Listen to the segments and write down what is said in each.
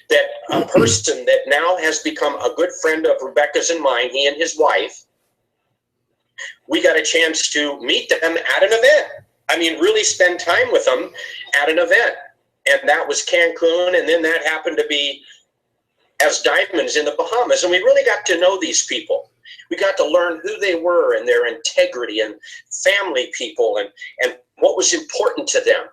that a person that now has become a good friend of Rebecca's and mine, he and his wife, we got a chance to meet them at an event. I mean, really spend time with them at an event. And that was Cancun, and then that happened to be as Diamonds in the Bahamas. And we really got to know these people. We got to learn who they were and their integrity and family people and what was important to them.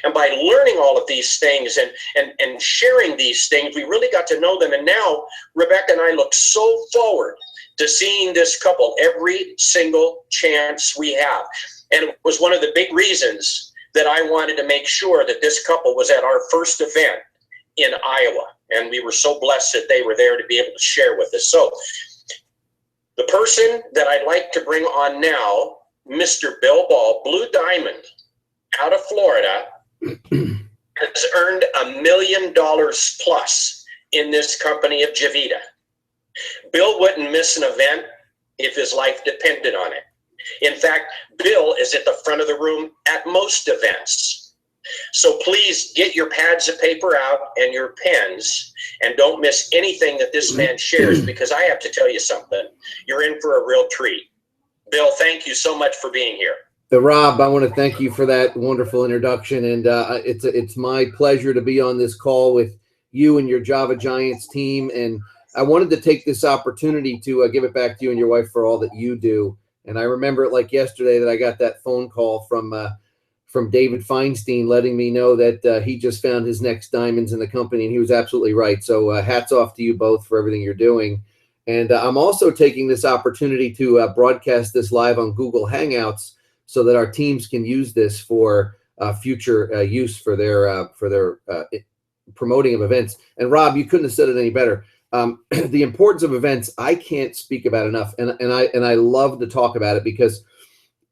And by learning all of these things and sharing these things, we really got to know them. And now Rebecca and I look so forward to seeing this couple every single chance we have. And it was one of the big reasons that I wanted to make sure that this couple was at our first event in Iowa. And we were so blessed that they were there to be able to share with us. So the person that I'd like to bring on now, Mr. Bill Ball, Blue Diamond, out of Florida, has earned $1 million plus in this company of Javita. Bill wouldn't miss an event if his life depended on it. In fact, Bill is at the front of the room at most events. So please get your pads of paper out and your pens, and don't miss anything that this man shares, because I have to tell you something. You're in for a real treat. Bill, thank you so much for being here. Rob, I want to thank you for that wonderful introduction, and it's my pleasure to be on this call with you and your Java Giants team. And I wanted to take this opportunity to give it back to you and your wife for all that you do. And I remember it like yesterday that I got that phone call from David Feinstein letting me know that he just found his next diamonds in the company, and he was absolutely right. So hats off to you both for everything you're doing. And I'm also taking this opportunity to broadcast this live on Google Hangouts so that our teams can use this for future use for their promoting of events. And Rob, you couldn't have said it any better. The importance of events, I can't speak about enough, and I love to talk about it because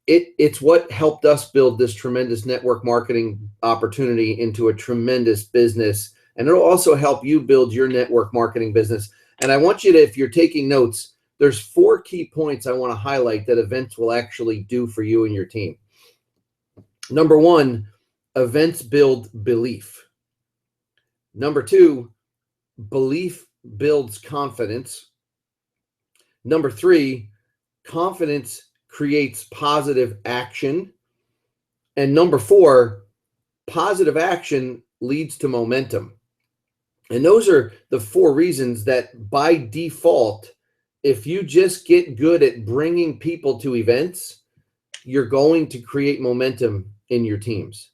it's what helped us build this tremendous network marketing opportunity into a tremendous business, and it'll also help you build your network marketing business. And I want you to, if you're taking notes, there's 4 key points I want to highlight that events will actually do for you and your team. Number 1, events build belief. Number 2, belief builds confidence. Number 3, confidence creates positive action. And number 4, positive action leads to momentum. And those are the 4 reasons that by default, if you just get good at bringing people to events, you're going to create momentum in your teams.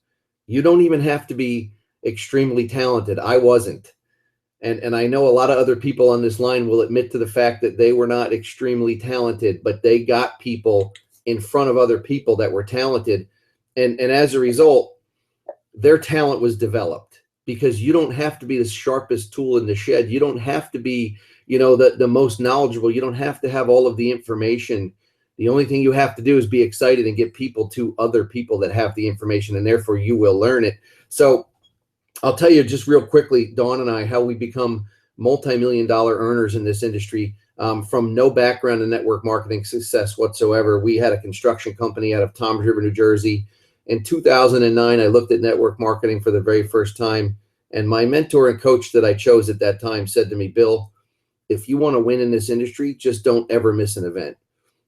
You don't even have to be extremely talented. I wasn't. And I know a lot of other people on this line will admit to the fact that they were not extremely talented, but they got people in front of other people that were talented. And as a result, their talent was developed, because you don't have to be the sharpest tool in the shed. You don't have to be, the most knowledgeable. You don't have to have all of the information. The only thing you have to do is be excited and get people to other people that have the information, and therefore you will learn it. So I'll tell you just real quickly, Dawn and I, how we become multi-million-dollar earners in this industry from no background in network marketing success whatsoever. We had a construction company out of Toms River, New Jersey. In 2009, I looked at network marketing for the very first time, and my mentor and coach that I chose at that time said to me, Bill, if you want to win in this industry, just don't ever miss an event.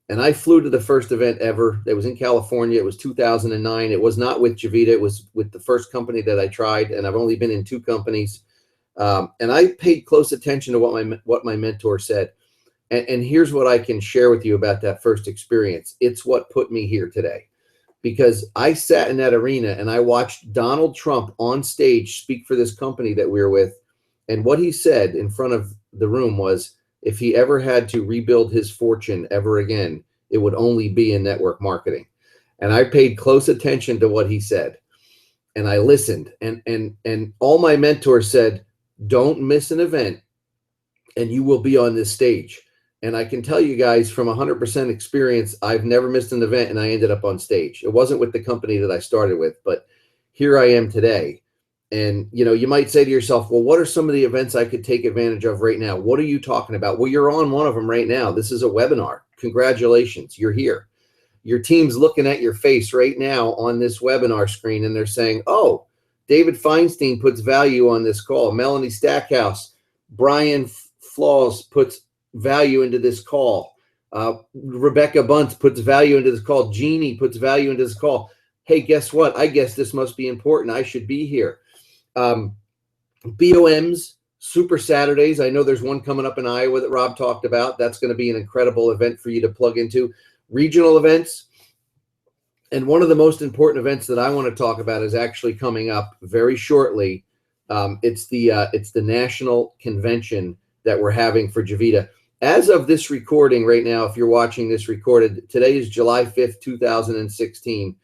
And I flew to the first event ever. It was in California. It was 2009. It was not with Javita. It was with the first company that I tried, and I've only been in 2 companies. And I paid close attention to what my mentor said. And here's what I can share with you about that first experience. It's what put me here today, because I sat in that arena and I watched Donald Trump on stage speak for this company that we were with. And what he said in front of the room was, if he ever had to rebuild his fortune ever again, it would only be in network marketing. And I paid close attention to what he said. And I listened. And all my mentors said, don't miss an event and you will be on this stage. And I can tell you guys from 100% experience, I've never missed an event and I ended up on stage. It wasn't with the company that I started with, but here I am today. And, you might say to yourself, well, what are some of the events I could take advantage of right now? What are you talking about? Well, you're on one of them right now. This is a webinar. Congratulations. You're here. Your team's looking at your face right now on this webinar screen, and they're saying, oh, David Feinstein puts value on this call. Melanie Stackhouse, Brian Flaws puts value into this call. Rebecca Bunce puts value into this call. Jeannie puts value into this call. Hey, guess what? I guess this must be important. I should be here. BOMs, Super Saturdays. I know there's one coming up in Iowa that Rob talked about. That's going to be an incredible event for you to plug into. Regional events. And one of the most important events that I want to talk about is actually coming up very shortly. It's the national convention that we're having for Javita. As of this recording right now, if you're watching this recorded, today is July 5th, 2016.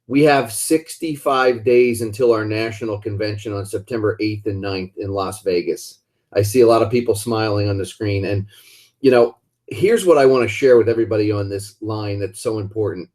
We have 65 days until our national convention on September 8th and 9th in Las Vegas. I see a lot of people smiling on the screen. And, you know, here's what I want to share with everybody on this line that's so important.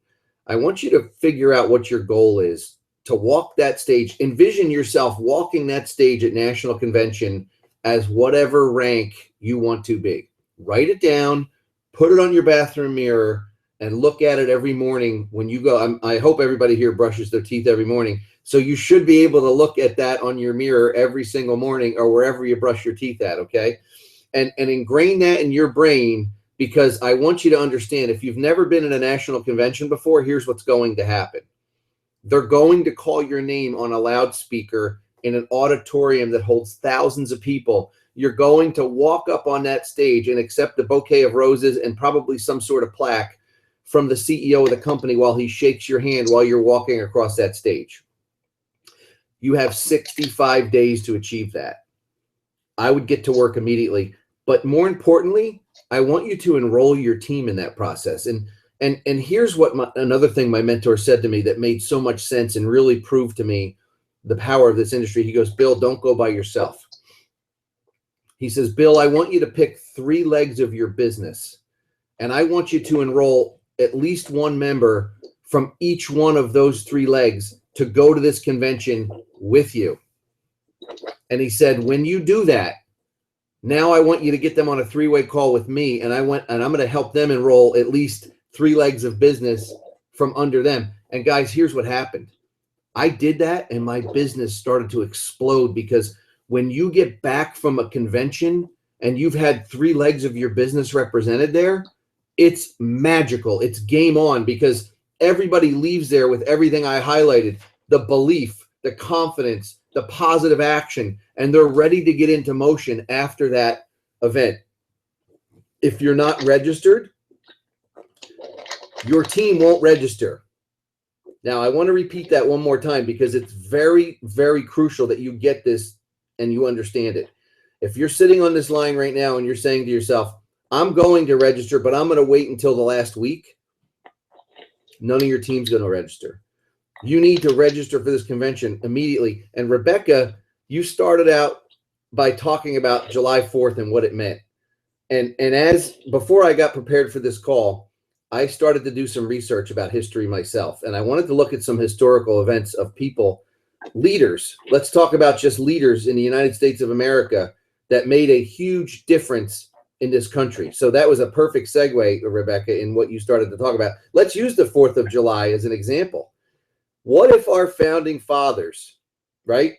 I want you to figure out what your goal is to walk that stage. Envision yourself walking that stage at national convention as whatever rank you want to be. Write it down, put it on your bathroom mirror, and look at it every morning when you go. I hope everybody here brushes their teeth every morning. So you should be able to look at that on your mirror every single morning or wherever you brush your teeth at, okay? And ingrain that in your brain, because I want you to understand, if you've never been in a national convention before, here's what's going to happen. They're going to call your name on a loudspeaker in an auditorium that holds thousands of people. You're going to walk up on that stage and accept a bouquet of roses and probably some sort of plaque from the CEO of the company while he shakes your hand while you're walking across that stage. You have 65 days to achieve that. I would get to work immediately. But more importantly, I want you to enroll your team in that process. And here's what another thing my mentor said to me that made so much sense and really proved to me the power of this industry. He goes, Bill, don't go by yourself. He says, Bill, I want you to pick 3 legs of your business, and I want you to enroll at least one member from each one of those 3 legs to go to this convention with you. And he said, when you do that, now I want you to get them on a 3-way call with me, and I'm going to help them enroll at least 3 legs of business from under them. And guys, here's what happened. I did that, and my business started to explode, because when you get back from a convention and you've had 3 legs of your business represented there, it's magical. It's game on, because everybody leaves there with everything I highlighted: the belief, the confidence, the positive action, and they're ready to get into motion after that event. If you're not registered, your team won't register. Now, I want to repeat that one more time, because it's very, very crucial that you get this and you understand it. If you're sitting on this line right now and you're saying to yourself, I'm going to register, but I'm going to wait until the last week, none of your team's going to register. You need to register for this convention immediately. And Rebecca, you started out by talking about July 4th and what it meant. And before I got prepared for this call, I started to do some research about history myself. And I wanted to look at some historical events of people, leaders. Let's talk about just leaders in the United States of America that made a huge difference in this country. So that was a perfect segue, Rebecca, in what you started to talk about. Let's use the 4th of July as an example. What if our founding fathers, right,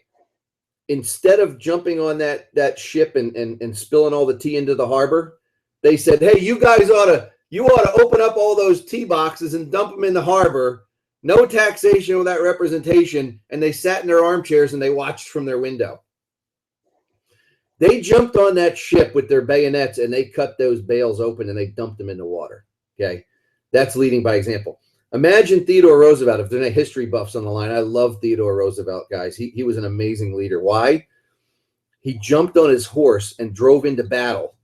instead of jumping on that ship and spilling all the tea into the harbor, they said, hey, you guys ought to open up all those tea boxes and dump them in the harbor. No taxation without representation. And they sat in their armchairs and they watched from their window. They jumped on that ship with their bayonets and they cut those bales open and they dumped them in the water. Okay. That's leading by example. Imagine Theodore Roosevelt. If there are any history buffs on the line, I love Theodore Roosevelt, guys. He was an amazing leader. Why? He jumped on his horse and drove into battle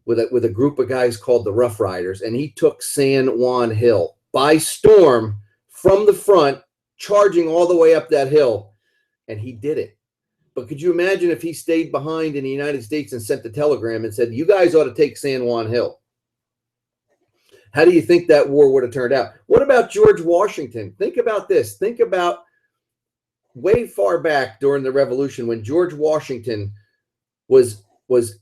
with a group of guys called the Rough Riders, and he took San Juan Hill by storm from the front, charging all the way up that hill, and he did it. But could you imagine if he stayed behind in the United States and sent the telegram and said, you guys ought to take San Juan Hill? How do you think that war would have turned out? What about George Washington? Think about this. Think about way far back during the Revolution when George Washington was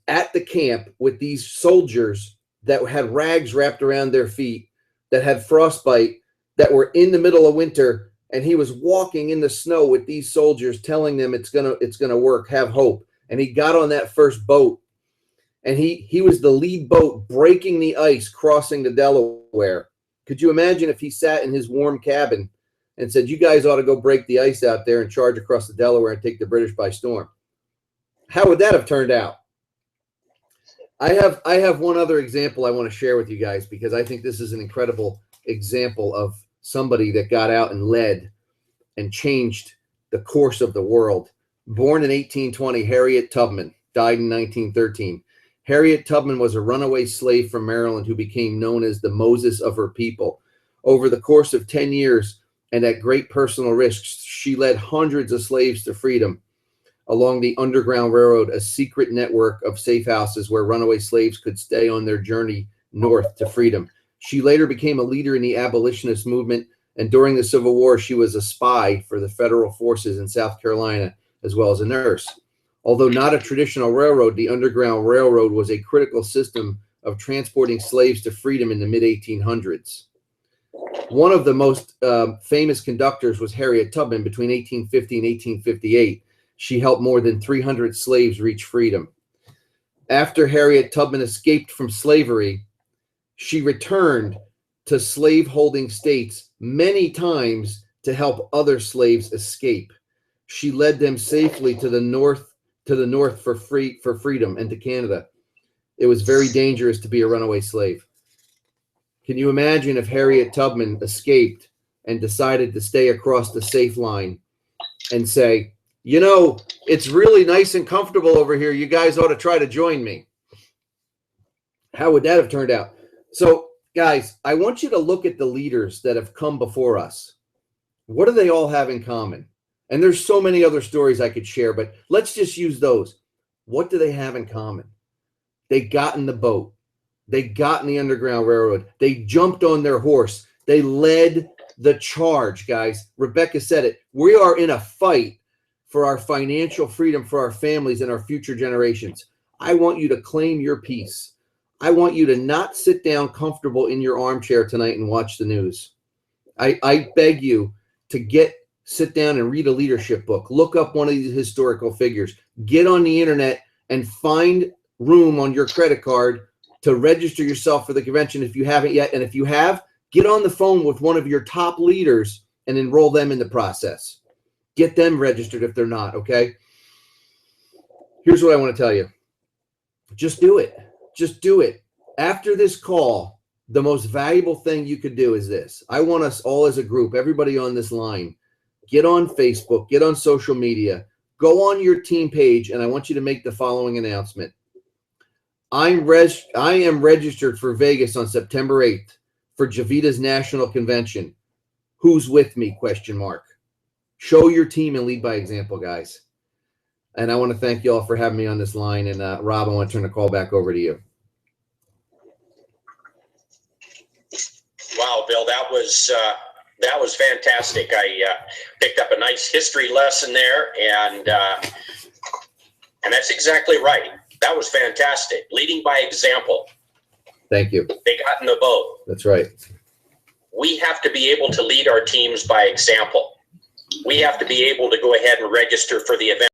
at the camp with these soldiers that had rags wrapped around their feet, that had frostbite, that were in the middle of winter, and he was walking in the snow with these soldiers, telling them it's gonna work, have hope. And he got on that first boat, and he was the lead boat breaking the ice, crossing the Delaware. Could you imagine if he sat in his warm cabin and said, "You guys ought to go break the ice out there and charge across the Delaware and take the British by storm"? How would that have turned out? I have one other example I want to share with you guys, because I think this is an incredible example of somebody that got out and led and changed the course of the world. Born in 1820, Harriet Tubman, died in 1913. Harriet Tubman was a runaway slave from Maryland who became known as the Moses of her people. Over the course of 10 years and at great personal risk, she led hundreds of slaves to freedom along the Underground Railroad, a secret network of safe houses where runaway slaves could stay on their journey north to freedom. She later became a leader in the abolitionist movement, and during the Civil War, she was a spy for the federal forces in South Carolina, as well as a nurse. Although not a traditional railroad, the Underground Railroad was a critical system of transporting slaves to freedom in the mid-1800s. One of the most famous conductors was Harriet Tubman. Between 1850 and 1858, she helped more than 300 slaves reach freedom. After Harriet Tubman escaped from slavery, she returned to slave-holding states many times to help other slaves escape. She led them safely to the north for freedom, and to Canada. It was very dangerous to be a runaway slave. Can you imagine if Harriet Tubman escaped and decided to stay across the safe line and say, "You know, it's really nice and comfortable over here. You guys ought to try to join me"? How would that have turned out? So, guys, I want you to look at the leaders that have come before us. What do they all have in common? And there's so many other stories I could share, but let's just use those. What do they have in common? They got in the boat. They got in the Underground Railroad. They jumped on their horse. They led the charge, guys. Rebecca said it. We are in a fight for our financial freedom for our families and our future generations. I want you to claim your peace. I want you to not sit down comfortable in your armchair tonight and watch the news. I beg you to sit down and read a leadership book. Look up one of these historical figures. Get on the internet and find room on your credit card to register yourself for the convention if you haven't yet. And if you have, get on the phone with one of your top leaders and enroll them in the process. Get them registered if they're not, okay? Here's what I want to tell you. Just do it. Just do it. After this call, the most valuable thing you could do is this. I want us all as a group, everybody on this line, get on Facebook, get on social media, go on your team page, and I want you to make the following announcement. I am registered for Vegas on September 8th for Javita's National Convention. Who's with me? ? Show your team and lead by example, guys. And I want to thank you all for having me on this line. And Rob, I want to turn the call back over to you. Wow, Bill, that was fantastic. I picked up a nice history lesson there, and that's exactly right. That was fantastic. Leading by example. Thank you. They got in the boat. That's right. We have to be able to lead our teams by example. We have to be able to go ahead and register for the event